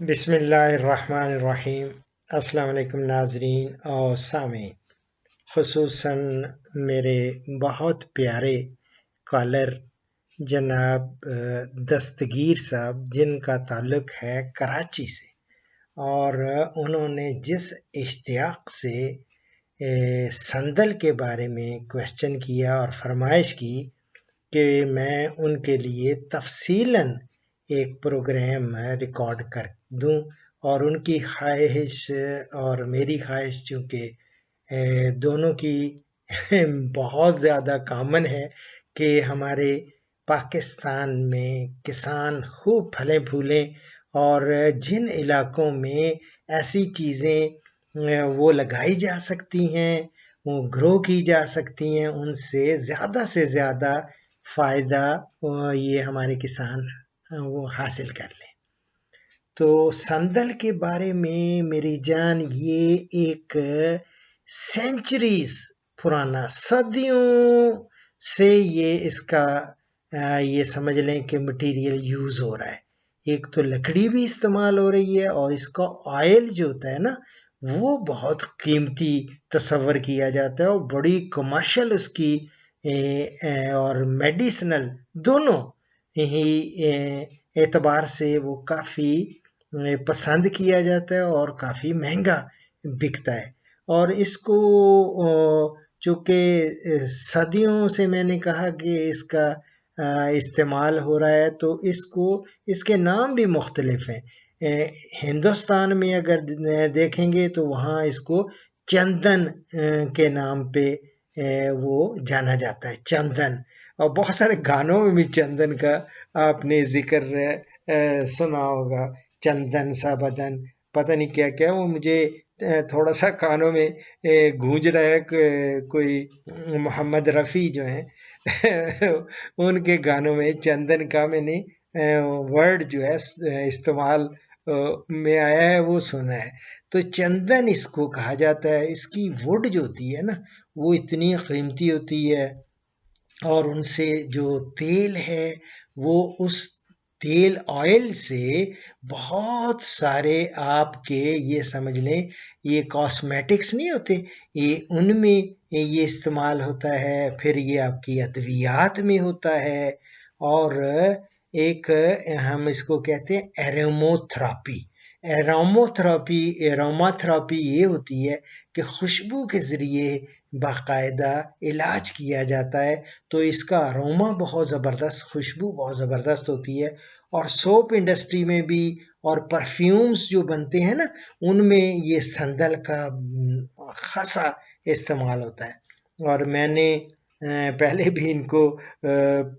बिस्मिल्लाहिर्रहमानिर्रहीम। अस्सलाम वालेकुम नाज़रीन और सामीन, ख़ुसूसन मेरे बहुत प्यारे कॉलर जनाब दस्तगीर साहब, जिनका ताल्लुक़ है कराची से, और उन्होंने जिस इश्तियाक़ से संदल के बारे में क्वेश्चन किया और फरमाइश की कि मैं उनके लिए तफ़सीलन एक प्रोग्राम रिकॉर्ड कर दूं, और उनकी ख्वाहिश और मेरी ख्वाहिश चूँकि दोनों की बहुत ज़्यादा कॉमन है कि हमारे पाकिस्तान में किसान खूब फले फूलें, और जिन इलाकों में ऐसी चीज़ें वो लगाई जा सकती हैं, वो ग्रो की जा सकती हैं, उनसे ज़्यादा फ़ायदा ये हमारे किसान वो हासिल कर लें। तो संदल के बारे में मेरी जान, ये एक सेंचुरीज पुराना, सदियों से ये इसका ये समझ लें कि मटेरियल यूज़ हो रहा है। एक तो लकड़ी भी इस्तेमाल हो रही है, और इसका ऑयल जो होता है ना, वो बहुत कीमती तस्वर किया जाता है, और बड़ी कमर्शियल उसकी और मेडिसिनल दोनों ही एतबार से वो काफ़ी पसंद किया जाता है और काफ़ी महंगा बिकता है। और इसको चूँकि सदियों से मैंने कहा कि इसका इस्तेमाल हो रहा है, तो इसके नाम भी मुख्तलिफ हैं। हिंदुस्तान में अगर देखेंगे तो वहाँ इसको चंदन के नाम पे वो जाना जाता है, चंदन। और बहुत सारे गानों में भी चंदन का आपने जिक्र सुना होगा, चंदन सा बदन, पता नहीं क्या क्या। वो मुझे थोड़ा सा कानों में गूंज रहा है, कोई मोहम्मद रफ़ी जो हैं उनके गानों में चंदन का मैंने वर्ड जो है इस्तेमाल में आया है, वो सुना है। तो चंदन इसको कहा जाता है। इसकी वुड जो होती है ना, वो इतनी कीमती होती है, और उनसे जो तेल है, वो उस तेल ऑयल से बहुत सारे आपके ये समझ लें, ये कॉस्मेटिक्स नहीं होते, ये उनमें ये इस्तेमाल होता है। फिर ये आपकी अद्वियात में होता है, और एक हम इसको कहते हैं एरोमोथेरापी। एरोमाथेरापी ये होती है कि खुशबू के ज़रिए बाकायदा इलाज किया जाता है। तो इसका अरोमा बहुत ज़बरदस्त, खुशबू बहुत ज़बरदस्त होती है। और सोप इंडस्ट्री में भी, और परफ्यूम्स जो बनते हैं ना, उनमें ये संदल का खासा इस्तेमाल होता है। और मैंने पहले भी इनको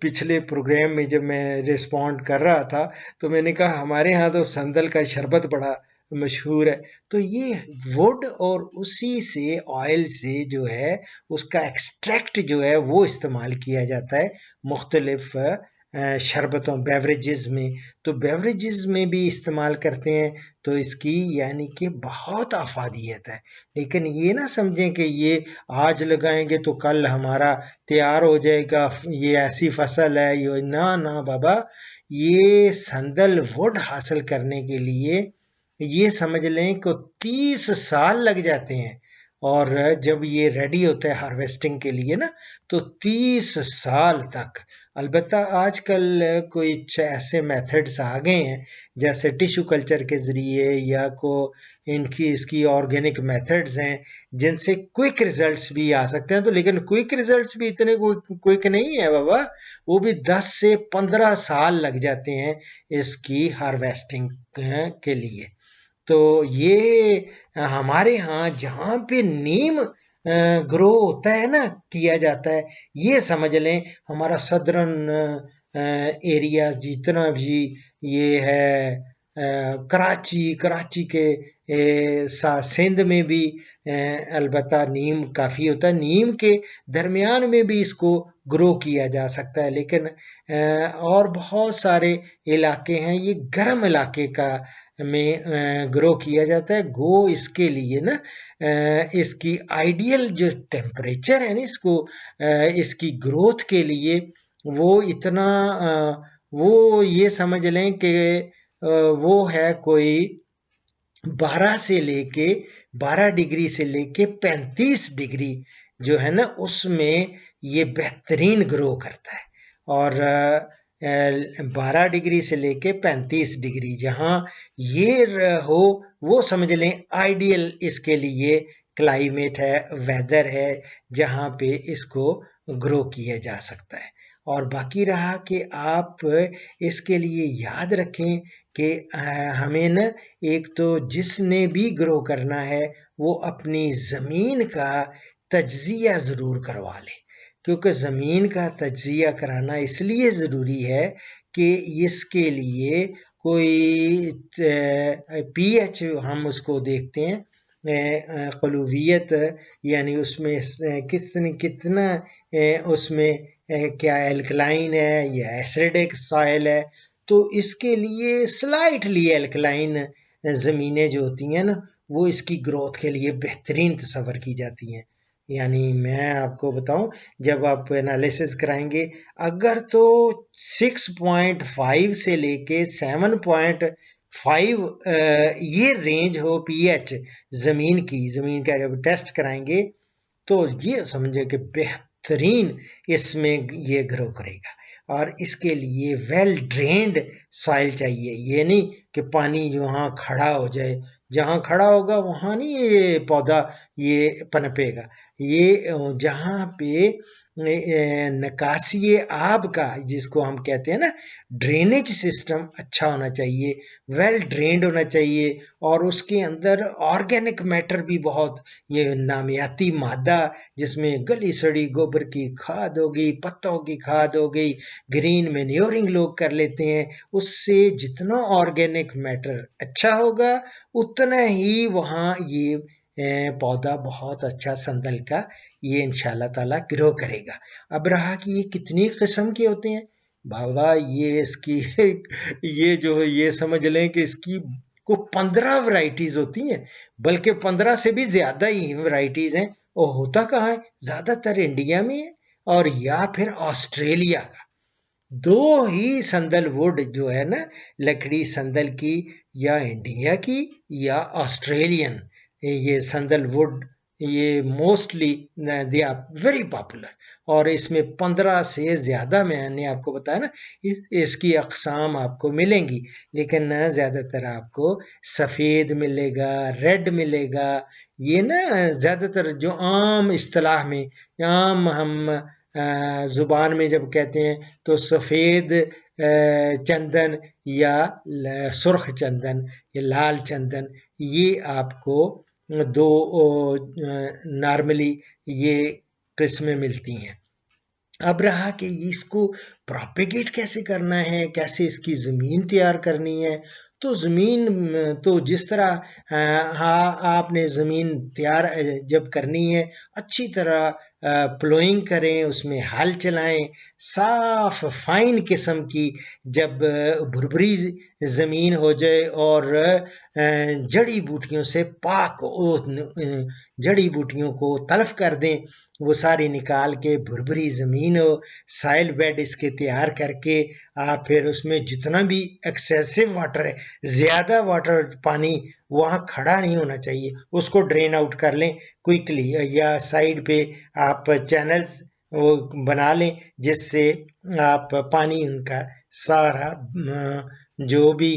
पिछले प्रोग्राम में जब मैं रिस्पॉन्ड कर रहा था, तो मैंने कहा हमारे यहाँ तो संदल का शरबत बड़ा मशहूर है। तो ये वुड और उसी से ऑयल से जो है उसका एक्सट्रैक्ट जो है वो इस्तेमाल किया जाता है मुख्तलिफ शरबतों, बेवरेजेस में। तो बेवरेजेस में भी इस्तेमाल करते हैं, तो इसकी यानी कि बहुत अफादियत है। लेकिन ये ना समझें कि ये आज लगाएंगे तो कल हमारा तैयार हो जाएगा, ये ऐसी फसल है, ये ना ना बाबा। ये संदल वुड हासिल करने के लिए ये समझ लें कि 30 साल लग जाते हैं, और जब ये रेडी होता है हार्वेस्टिंग के लिए ना, तो 30 साल तक। अलबत्ता आजकल कोई ऐसे मेथड्स आ गए हैं, जैसे टिश्यू कल्चर के ज़रिए, या इसकी ऑर्गेनिक मेथड्स हैं, जिनसे क्विक रिजल्ट्स भी आ सकते हैं। तो लेकिन क्विक रिजल्ट्स भी इतने क्विक नहीं है बाबा, वो भी 10 से 15 साल लग जाते हैं इसकी हार्वेस्टिंग के लिए। तो ये हमारे यहाँ जहाँ पे नीम ग्रो होता है ना, किया जाता है, ये समझ लें हमारा सदर्न एरिया जितना भी ये है, कराची के सिंध में भी अलबत्ता नीम काफ़ी होता है। नीम के दरमियान में भी इसको ग्रो किया जा सकता है। लेकिन और बहुत सारे इलाके हैं, ये गर्म इलाके का में ग्रो किया जाता है। गो इसके लिए ना इसकी आइडियल जो टेम्परेचर है ना, इसकी ग्रोथ के लिए वो इतना वो ये समझ लें कि वो है कोई 12 डिग्री से लेके 35 डिग्री जो है ना, उसमें ये बेहतरीन ग्रो करता है। और 12 डिग्री से लेके 35 डिग्री जहाँ ये हो, वो समझ लें आइडियल इसके लिए क्लाइमेट है, वेदर है, जहाँ पे इसको ग्रो किया जा सकता है। और बाकी रहा कि आप इसके लिए याद रखें कि हमें न, एक तो जिसने भी ग्रो करना है वो अपनी ज़मीन का तज्ज़िया ज़रूर करवा ले, क्योंकि ज़मीन का तज्ज़िया कराना इसलिए ज़रूरी है कि इसके लिए कोई पीएच हम उसको देखते हैं, क़लूवियत, यानी उसमें कितना उसमें क्या एल्कलाइन है या एसिडिक सॉइल है। तो इसके लिए स्लाइटली एल्कलाइन ज़मीनें जो होती हैं ना, वो इसकी ग्रोथ के लिए बेहतरीन तस्वर की जाती हैं। यानी मैं आपको बताऊं, जब आप एनालिसिस कराएंगे, अगर तो 6.5 से लेके 7.5 ये रेंज हो पीएच ज़मीन का जब टेस्ट कराएंगे, तो ये समझे कि बेहतरीन इसमें ये ग्रो करेगा। और इसके लिए वेल ड्रेन्ड सॉइल चाहिए। ये नहीं कि पानी जहाँ खड़ा हो जाए, जहाँ खड़ा होगा वहाँ नहीं ये पौधा ये पनपेगा। ये जहाँ पे निकासी आब का, जिसको हम कहते हैं ना, ड्रेनेज सिस्टम अच्छा होना चाहिए, वेल ड्रेन्ड होना चाहिए, और उसके अंदर ऑर्गेनिक मैटर भी बहुत, ये नामियाती मादा, जिसमें गली सड़ी गोबर की खाद हो गई, पत्तों की खाद हो गई, ग्रीन मैन्योरिंग लोग कर लेते हैं, उससे जितना ऑर्गेनिक मैटर अच्छा होगा उतना ही वहाँ ये पौधा बहुत अच्छा संदल का ये इंशाल्लाह ताला ग्रो करेगा। अब रहा कि ये कितनी किस्म के होते हैं, बाबा ये इसकी ये जो है, ये समझ लें कि इसकी को 15 वैरायटीज होती हैं, बल्कि 15 से भी ज्यादा ही वैरायटीज हैं। और होता कहाँ है, ज्यादातर इंडिया में है, और या फिर ऑस्ट्रेलिया का। दो ही संदलवुड जो है ना, लकड़ी संदल की, या इंडिया की या ऑस्ट्रेलियन, ये संदलवुड, ये mostly they are very popular. और इसमें 15 से ज्यादा, मैंने आपको बताया ना, इसकी अकसाम आपको मिलेंगी, लेकिन ज्यादातर आपको सफेद मिलेगा, रेड मिलेगा। ये ना ज्यादातर जो आम इस्तिलाह में, आम हम जुबान में जब कहते हैं, तो सफेद चंदन या सुर्ख चंदन या लाल चंदन, ये आपको दो नॉर्मली ये किस्में मिलती हैं। अब रहा कि इसको प्रोपेगेट कैसे करना है, कैसे इसकी ज़मीन तैयार करनी है। तो ज़मीन तो जिस तरह आपने ज़मीन तैयार जब करनी है, अच्छी तरह प्लोइंग करें, उसमें हल चलाएं, साफ फाइन किस्म की जब भुरभुरी ज़मीन हो जाए, और जड़ी बूटियों से पाक जड़ी बूटियों को तलफ कर दें, वो सारी निकाल के भुरभुरी ज़मीन हो, साइल बेड इसके तैयार करके आप फिर उसमें जितना भी एक्सेसिव वाटर है, ज़्यादा वाटर पानी वहाँ खड़ा नहीं होना चाहिए, उसको ड्रेन आउट कर लें क्विकली, या साइड पे आप चैनल्स वो बना लें, जिससे आप पानी उनका सारा जो भी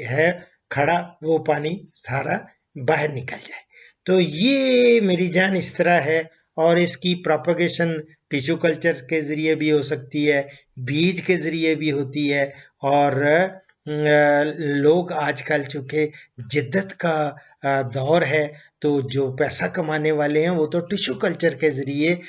है खड़ा, वो पानी सारा बाहर निकल जाए। तो ये मेरी जान इस तरह है। और इसकी प्रोपगेशन टिश्यू कल्चर के ज़रिए भी हो सकती है, बीज के ज़रिए भी होती है, और लोग आजकल चूँकि जिद्दत का दौर है, तो जो पैसा कमाने वाले हैं वो तो टिश्यू कल्चर के ज़रिए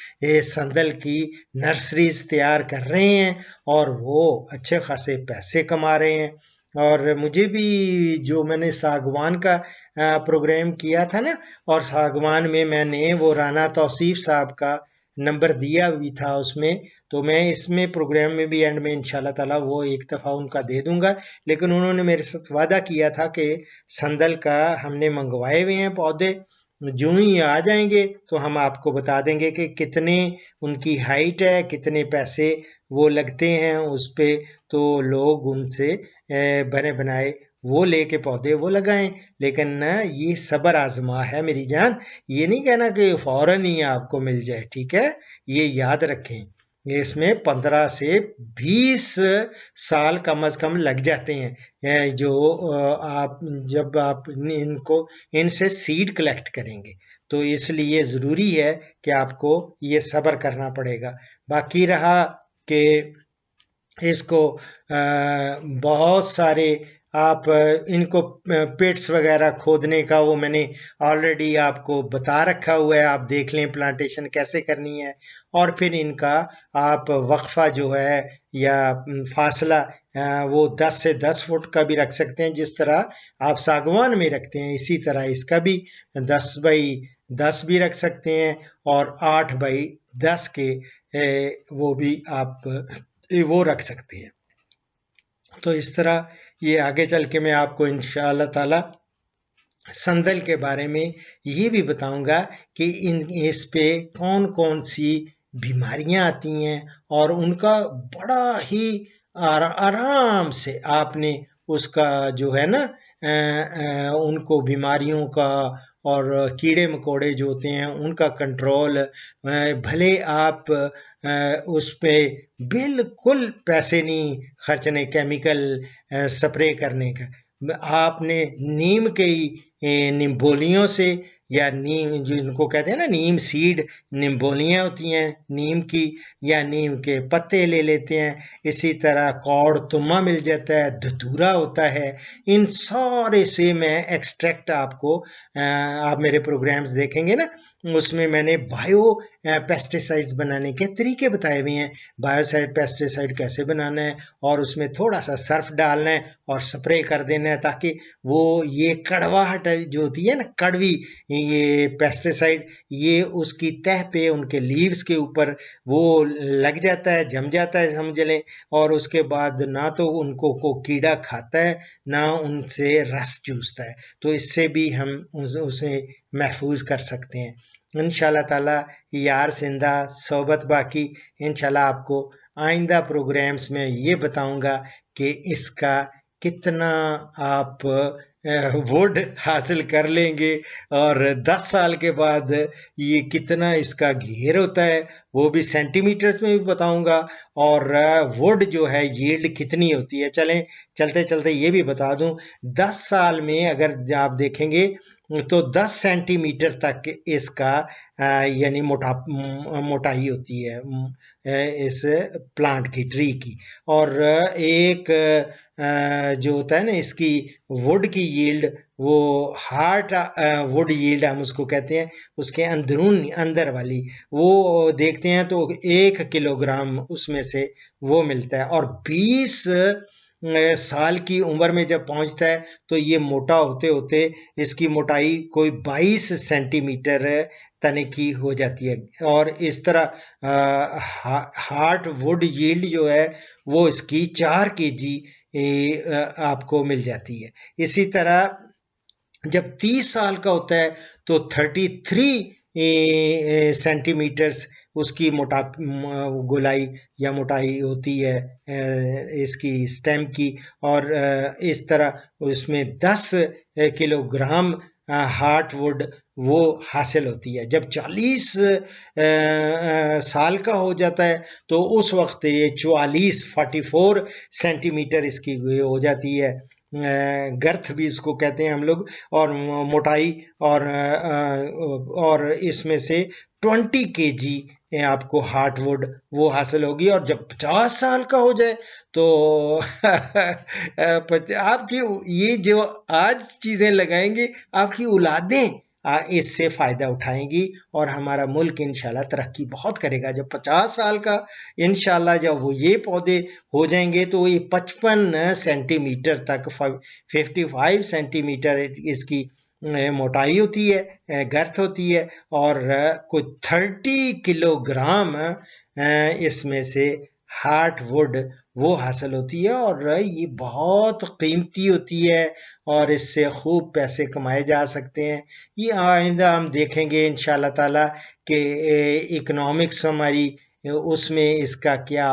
संदल की नर्सरीज तैयार कर रहे हैं, और वो अच्छे खासे पैसे कमा रहे हैं। और मुझे भी, जो मैंने सागवान का प्रोग्राम किया था ना, और सागवान में मैंने वो राना तौसीफ साहब का नंबर दिया भी था उसमें, तो मैं इसमें प्रोग्राम में भी एंड में इंशाल्लाह ताला वो एक दफ़ा उनका दे दूंगा। लेकिन उन्होंने मेरे साथ वादा किया था कि संदल का हमने मंगवाए हुए हैं पौधे, जो ही आ जाएंगे तो हम आपको बता देंगे कि कितने उनकी हाइट है, कितने पैसे वो लगते हैं उस पे, तो लोग उनसे बने बनाए वो लेके पौधे वो लगाएं। लेकिन ना ये सब्र आजमा है मेरी जान, ये नहीं कहना कि फौरन ही आपको मिल जाए, ठीक है? ये याद रखें, इसमें 15 से 20 साल कम से कम लग जाते हैं। जो आप जब आप इनको इनसे सीड कलेक्ट करेंगे, तो इसलिए ज़रूरी है कि आपको ये सब्र करना पड़ेगा। बाकी रहा कि इसको बहुत सारे आप इनको पिट्स वगैरह खोदने का वो मैंने ऑलरेडी आपको बता रखा हुआ है, आप देख लें प्लांटेशन कैसे करनी है। और फिर इनका आप वक्फा जो है या फासला वो 10 से 10 फुट का भी रख सकते हैं, जिस तरह आप सागवान में रखते हैं इसी तरह इसका भी 10 बाई 10 भी रख सकते हैं, और 8 बाई 10 के वो भी आप वो रख सकते हैं। तो इस तरह ये आगे चल के मैं आपको इंशाअल्लाह ताला संदल के बारे में ये भी बताऊंगा कि इस पे कौन कौन सी बीमारियां आती हैं, और उनका बड़ा ही आराम से आपने उसका जो है ना उनको बीमारियों का और कीड़े मकोड़े जो होते हैं उनका कंट्रोल, भले आप उस पे बिल्कुल पैसे नहीं खर्चने केमिकल स्प्रे करने का। आपने नीम के निम्बोलियों से, या नीम जिनको कहते हैं ना नीम सीड, निम्बोलियाँ होती हैं नीम की, या नीम के पत्ते ले लेते हैं। इसी तरह कौड़ तुम्मा मिल जाता है, धतूरा होता है। इन सारे से मैं एक्सट्रैक्ट आपको आप मेरे प्रोग्राम्स देखेंगे ना, उसमें मैंने बायो पेस्टिसाइड्स बनाने के तरीके बताए हुए हैं। बायोसाइड पेस्टिसाइड कैसे बनाना है, और उसमें थोड़ा सा सर्फ डालना है और स्प्रे कर देना है, ताकि वो ये कड़वाहट जो होती है ना, कड़वी ये पेस्टिसाइड, ये उसकी तह पे उनके लीव्स के ऊपर वो लग जाता है, जम जाता है समझ लें। और उसके बाद ना तो उनको को कीड़ा खाता है, ना उनसे रस चूसता है। तो इससे भी हम उसे महफूज कर सकते हैं इंशाल्लाह ताला। यार जिंदा सोबत बाकी, इंशाल्लाह आपको आइंदा प्रोग्राम्स में ये बताऊंगा कि इसका कितना आप वुड हासिल कर लेंगे, और 10 साल के बाद ये कितना इसका घेर होता है वो भी सेंटीमीटर्स में भी बताऊंगा, और वुड जो है यील्ड कितनी होती है। चलें चलते चलते ये भी बता दूं, 10 साल में अगर आप देखेंगे तो 10 सेंटीमीटर तक इसका यानी मोटाई होती है इस प्लांट की, ट्री की। और एक जो होता है ना इसकी वुड की यील्ड, वो हार्ट वुड यील्ड हम उसको कहते हैं, उसके अंदरून अंदर वाली वो देखते हैं तो 1 किलोग्राम उसमें से वो मिलता है। और 20 साल की उम्र में जब पहुंचता है तो ये मोटा होते होते इसकी मोटाई कोई 22 सेंटीमीटर तने की हो जाती है। और इस तरह हार्ट वुड यील्ड जो है वो इसकी 4 केजी आपको मिल जाती है। इसी तरह जब 30 साल का होता है तो 33 सेंटीमीटर्स उसकी गोलाई या मोटाई होती है इसकी स्टेम की। और इस तरह उसमें 10 किलोग्राम हार्टवुड वो हासिल होती है। जब 40 साल का हो जाता है तो उस वक्त ये 44 सेंटीमीटर इसकी हो जाती है, गर्थ भी इसको कहते हैं हम लोग, और मोटाई। और इसमें से 20 केजी आपको हार्टवुड वो हासिल होगी। और जब 50 साल का हो जाए तो आपकी ये जो आज चीजें लगाएंगे आपकी औलादें इससे फायदा उठाएंगी, और हमारा मुल्क इंशाल्लाह तरक्की बहुत करेगा। जब 50 साल का इंशाल्लाह जब वो ये पौधे हो जाएंगे तो ये 55 सेंटीमीटर तक 55 सेंटीमीटर इसकी मोटाई होती है, गर्थ होती है, और कुछ 30 किलोग्राम इसमें से हार्टवुड वो हासिल होती है। और ये बहुत कीमती होती है, और इससे खूब पैसे कमाए जा सकते हैं। ये आइंदा हम देखेंगे इंशाल्लाह ताला कि इकोनॉमिक्स हमारी उसमें इसका क्या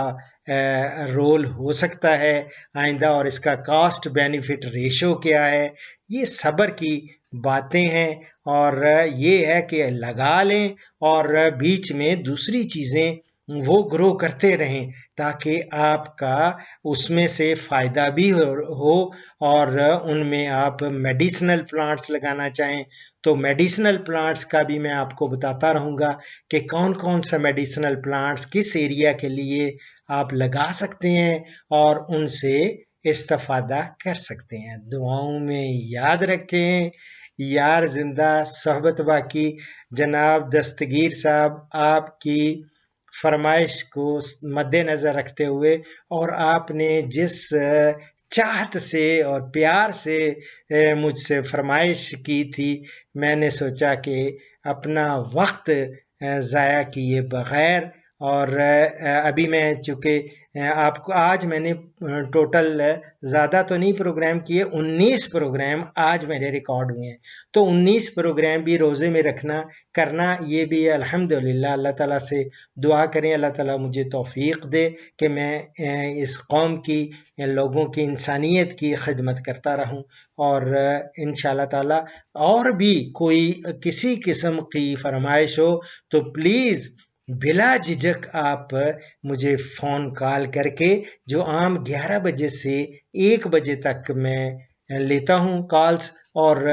रोल हो सकता है आइंदा, और इसका कॉस्ट बेनिफिट रेशो क्या है, ये सब्र की बातें हैं। और ये है कि लगा लें और बीच में दूसरी चीज़ें वो ग्रो करते रहें ताकि आपका उसमें से फ़ायदा भी हो और उनमें आप मेडिसिनल प्लांट्स लगाना चाहें तो मेडिसिनल प्लांट्स का भी मैं आपको बताता रहूँगा कि कौन कौन सा मेडिसिनल प्लांट्स किस एरिया के लिए आप लगा सकते हैं और उनसे इस्तेफादा कर सकते हैं। दुआओं में याद रखें। यार जिंदा सोहबत बाकी। जनाब दस्तगीर साहब, आपकी फरमाइश को मद्देनज़र रखते हुए और आपने जिस चाहत से और प्यार से मुझसे फरमाइश की थी, मैंने सोचा कि अपना वक्त ज़ाया किए बग़ैर, और अभी मैं चूँकि आपको आज मैंने टोटल ज़्यादा तो नहीं प्रोग्राम किए, 19 प्रोग्राम आज मेरे रिकॉर्ड हुए हैं। तो 19 प्रोग्राम भी रोज़े में करना ये भी अल्हम्दुलिल्लाह। अल्लाह ताला से दुआ करें अल्लाह ताला मुझे तौफीक दे कि मैं इस कौम की, लोगों की, इंसानियत की खिदमत करता रहूं। और इंशाअल्लाह ताला और भी कोई किसी किस्म की फरमाइश हो तो प्लीज़ बिला झिझक आप मुझे फ़ोन कॉल करके, जो आम 11 बजे से 1 बजे तक मैं लेता हूँ कॉल्स, और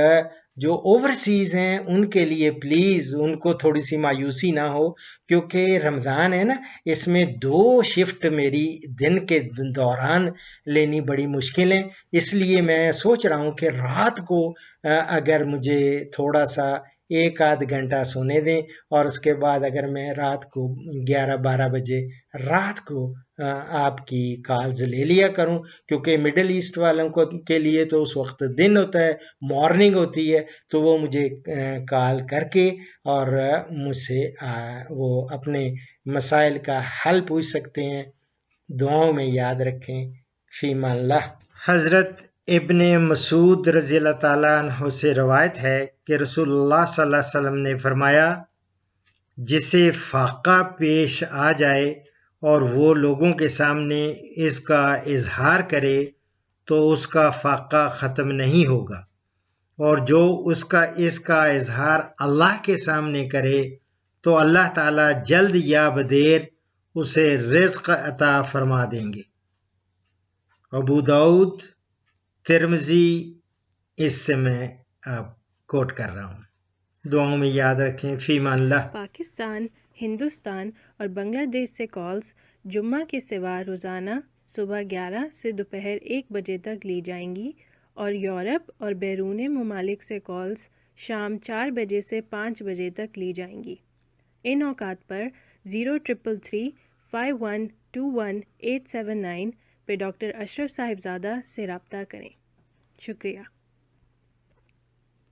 जो ओवरसीज़ हैं उनके लिए प्लीज़ उनको थोड़ी सी मायूसी ना हो, क्योंकि रमज़ान है ना, इसमें 2 शिफ्ट मेरी दिन के दौरान लेनी बड़ी मुश्किल है। इसलिए मैं सोच रहा हूँ कि रात को अगर मुझे थोड़ा सा 1 आध घंटा सोने दें और उसके बाद अगर मैं रात को 11-12 बजे रात को आपकी कॉल्स ले लिया करूं, क्योंकि मिडिल ईस्ट वालों को के लिए तो उस वक्त दिन होता है, मॉर्निंग होती है, तो वो मुझे कॉल करके और मुझसे वो अपने मसाइल का हल पूछ सकते हैं। दुआओं में याद रखें। फ़ीमाल्लाह। हज़रत इब्ने मसूद रज़ी अल्लाह ताला अन्हु से रवायत है कि रसूलुल्लाह सल्लल्लाहु अलैहि वसल्लम ने फरमाया, जिसे फाका पेश आ जाए और वो लोगों के सामने इसका इजहार करे तो उसका फाका ख़त्म नहीं होगा, और जो इसका इजहार अल्लाह के सामने करे तो अल्लाह ताला जल्द या बदेर उसे रिज़्क़ अता फरमा देंगे। अबू दाऊद, तिर्मिज़ी, इससे मैं कोट कर रहा हूँ। दुआओं में याद रखें। फ़ीमाल्लाह। पाकिस्तान, हिंदुस्तान और बांग्लादेश से कॉल्स जुम्मा के सिवा रोज़ाना सुबह 11 से दोपहर 1 बजे तक ली जाएंगी, और यूरोप और बैरून ममालिक से कॉल्स शाम 4 बजे से 5 बजे तक ली जाएंगी। इन औकात पर 0333 5121 879 पे डॉक्टर अशरफ साहिबजादा से रब्ता करें। शुक्रिया।